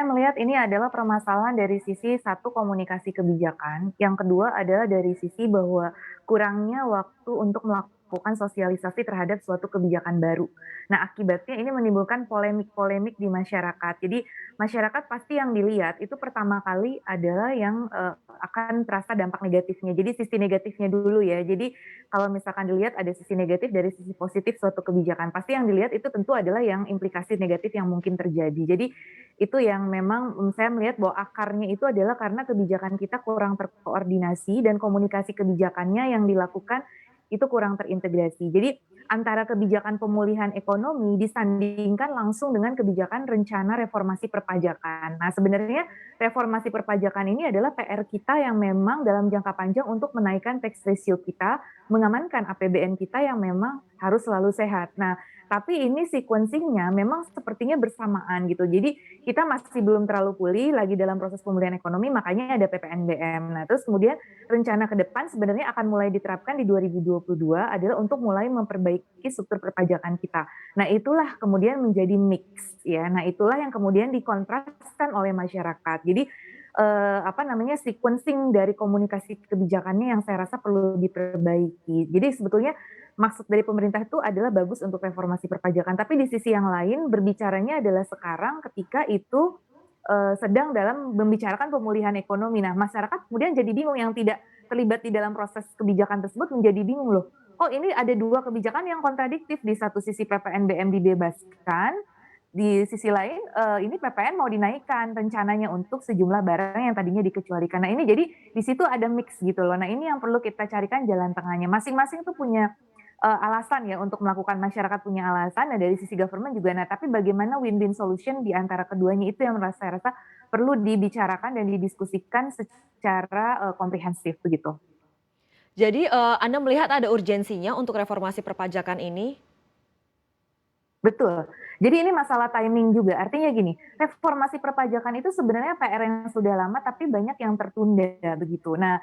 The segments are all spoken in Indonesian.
melihat ini adalah permasalahan dari sisi satu komunikasi kebijakan, yang kedua adalah dari sisi bahwa kurangnya waktu untuk melakukan sosialisasi terhadap suatu kebijakan baru. Nah, akibatnya ini menimbulkan polemik-polemik di masyarakat. Jadi, masyarakat pasti yang dilihat itu pertama kali adalah yang akan terasa dampak negatifnya. Jadi sisi negatifnya dulu ya. Jadi kalau misalkan dilihat ada sisi negatif dari sisi positif suatu kebijakan, pasti yang dilihat itu tentu adalah yang implikasi negatif yang mungkin terjadi. Jadi itu yang memang, saya melihat bahwa akarnya itu adalah karena kebijakan kita kurang terkoordinasi dan komunikasi kebijakannya yang dilakukan itu kurang terintegrasi. Jadi antara kebijakan pemulihan ekonomi disandingkan langsung dengan kebijakan rencana reformasi perpajakan. Nah, sebenarnya reformasi perpajakan ini adalah PR kita yang memang dalam jangka panjang untuk menaikkan tax ratio kita, mengamankan APBN kita yang memang harus selalu sehat. Nah, tapi ini sequencing-nya memang sepertinya bersamaan gitu. Jadi kita masih belum terlalu pulih lagi dalam proses pemulihan ekonomi, makanya ada PPNBM. Nah, terus kemudian rencana ke depan sebenarnya akan mulai diterapkan di 2022 adalah untuk mulai memperbaiki struktur perpajakan kita. Nah, itulah kemudian menjadi mix ya. Nah, itulah yang kemudian dikontraskan oleh masyarakat. Jadi apa namanya, sequencing dari komunikasi kebijakannya yang saya rasa perlu diperbaiki. Jadi sebetulnya maksud dari pemerintah itu adalah bagus untuk reformasi perpajakan, tapi di sisi yang lain berbicaranya adalah sekarang ketika itu sedang dalam membicarakan pemulihan ekonomi. Nah, masyarakat kemudian jadi bingung, yang tidak terlibat di dalam proses kebijakan tersebut menjadi bingung loh. Oh, ini ada dua kebijakan yang kontradiktif. Di satu sisi PPNBM dibebaskan, di sisi lain ini PPN mau dinaikkan rencananya untuk sejumlah barang yang tadinya dikecualikan. Nah, ini jadi di situ ada mix gitu loh. Nah, ini yang perlu kita carikan jalan tengahnya. Masing-masing tuh punya alasan ya untuk melakukan, masyarakat punya alasan, nah dari sisi government juga. Nah, tapi bagaimana win-win solution di antara keduanya itu yang saya rasa perlu dibicarakan dan didiskusikan secara komprehensif begitu. Jadi, Anda melihat ada urgensinya untuk reformasi perpajakan ini? Betul. Jadi ini masalah timing juga. Artinya gini, reformasi perpajakan itu sebenarnya PR yang sudah lama tapi banyak yang tertunda begitu. Nah,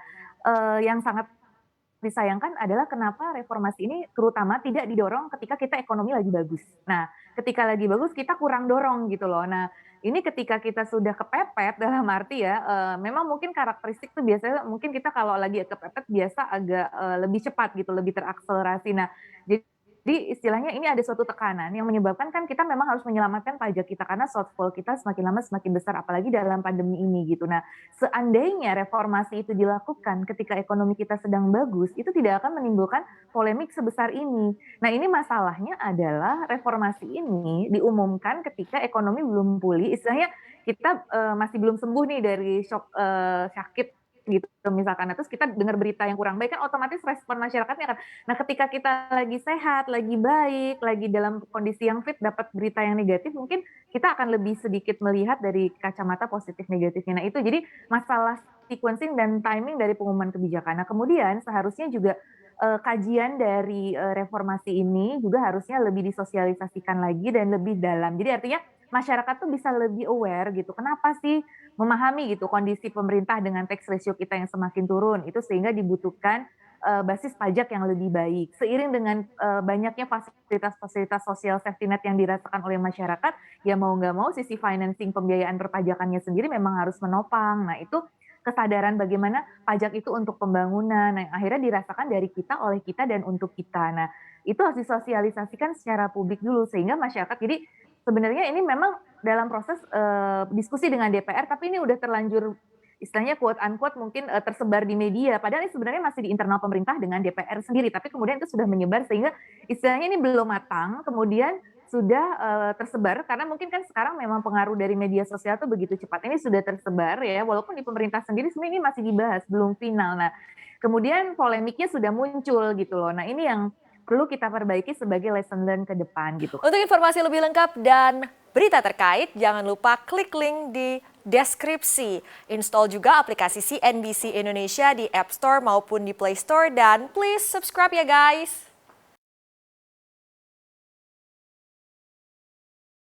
yang sangat disayangkan adalah kenapa reformasi ini terutama tidak didorong ketika kita ekonomi lagi bagus. Nah, ketika lagi bagus kita kurang dorong gitu loh. Nah, ini ketika kita sudah kepepet dalam arti ya, memang mungkin karakteristik tuh biasanya mungkin kita kalau lagi kepepet biasa agak, lebih cepat gitu, lebih terakselerasi. Nah, jadi istilahnya ini ada suatu tekanan yang menyebabkan kan kita memang harus menyelamatkan pajak kita karena shortfall kita semakin lama semakin besar apalagi dalam pandemi ini gitu. Nah, seandainya reformasi itu dilakukan ketika ekonomi kita sedang bagus, itu tidak akan menimbulkan polemik sebesar ini. Nah, ini masalahnya adalah reformasi ini diumumkan ketika ekonomi belum pulih, istilahnya kita, masih belum sembuh nih dari shock, sakit gitu misalkan. Nah, terus kita dengar berita yang kurang baik kan otomatis respon masyarakatnya kan. Nah, ketika kita lagi sehat, lagi baik, lagi dalam kondisi yang fit, dapat berita yang negatif, mungkin kita akan lebih sedikit melihat dari kacamata positif negatifnya. Nah, itu jadi masalah sequencing dan timing dari pengumuman kebijakan. Nah, kemudian seharusnya juga kajian dari reformasi ini juga harusnya lebih disosialisasikan lagi dan lebih dalam. Jadi artinya masyarakat tuh bisa lebih aware gitu. Kenapa sih memahami gitu kondisi pemerintah dengan tax ratio kita yang semakin turun, itu sehingga dibutuhkan basis pajak yang lebih baik. Seiring dengan banyaknya fasilitas-fasilitas sosial safety net yang dirasakan oleh masyarakat, ya mau nggak mau sisi financing pembiayaan perpajakannya sendiri memang harus menopang. Nah, itu kesadaran bagaimana pajak itu untuk pembangunan, nah yang akhirnya dirasakan dari kita, oleh kita, dan untuk kita. Nah, itu harus disosialisasikan secara publik dulu sehingga masyarakat, jadi sebenarnya ini memang dalam proses diskusi dengan DPR, tapi ini udah terlanjur istilahnya quote unquote mungkin tersebar di media, padahal ini sebenarnya masih di internal pemerintah dengan DPR sendiri, tapi kemudian itu sudah menyebar sehingga istilahnya ini belum matang, kemudian sudah tersebar karena mungkin kan sekarang memang pengaruh dari media sosial tuh begitu cepat. Ini sudah tersebar ya, walaupun di pemerintah sendiri sebenarnya ini masih dibahas, belum final. Nah, kemudian polemiknya sudah muncul gitu loh. Nah, ini yang perlu kita perbaiki sebagai lesson learned ke depan gitu. Untuk informasi lebih lengkap dan berita terkait, jangan lupa klik link di deskripsi. Install juga aplikasi CNBC Indonesia di App Store maupun di Play Store dan please subscribe ya guys.